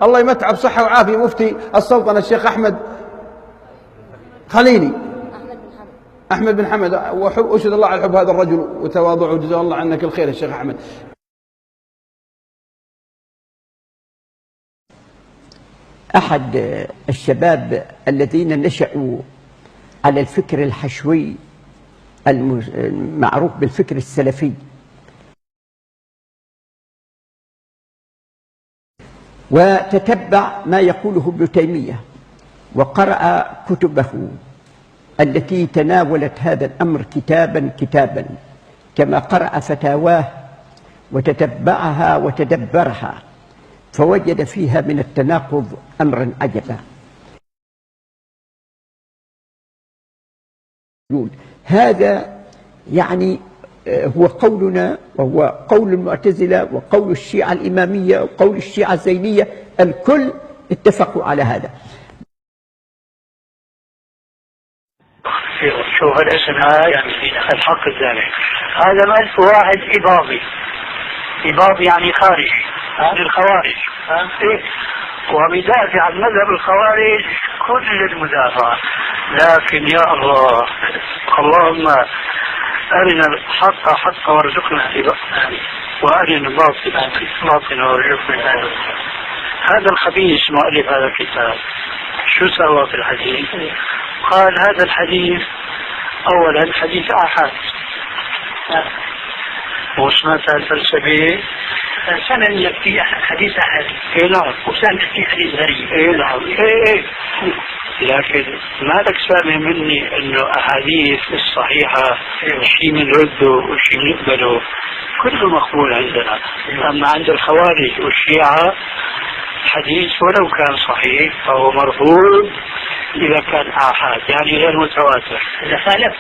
الله يمتعه بصحة وعافية مفتي السلطنة الشيخ أحمد خليلي، أحمد بن حمد، وأشهد الله على حب هذا الرجل وتواضعه، وجزاه الله عنك الخير الشيخ أحمد. أحد الشباب الذين نشأوا على الفكر الحشوي المعروف بالفكر السلفي، وتتبع ما يقوله ابن تيمية وقرأ كتبه التي تناولت هذا الأمر كتابا كتابا، كما قرأ فتاواه وتتبعها وتدبرها، فوجد فيها من التناقض أمرا عجبا. هذا يعني هو قولنا، وهو قول المعتزلة وقول الشيعة الإمامية وقول الشيعة الزيدية، الكل اتفقوا على هذا. شوف الاسم هذا الحق الزاني، هذا ملف واحد إباضي، إباضي يعني خارج عن الخوارج، وبيدافع عن مذهب الخوارج كل المدافع. لكن يا الله، اللهم أرنا الحق حقا وارزقنا اتباعه، وأرنا الباطل باطلا وارزقنا اجتنابه. هذا الخبيث مؤلف هذا الكتاب شو سوى في الحديث؟ قال هذا الحديث أولا حديث آحاد، وسمعت الفلسفي سنة يكفي حديث أحد، نعم، وسنة يكفي حديث غريب، نعم، لكن ما لك سامع مني انه احاديث الصحيحة شيء بنرده وشيء بنقبله، كله مقبول عندنا. اما عند الخوارج والشيعة حديث ولو كان صحيح فهو مرفوض اذا كان آحاد، يعني غير متواتر. اذا خالف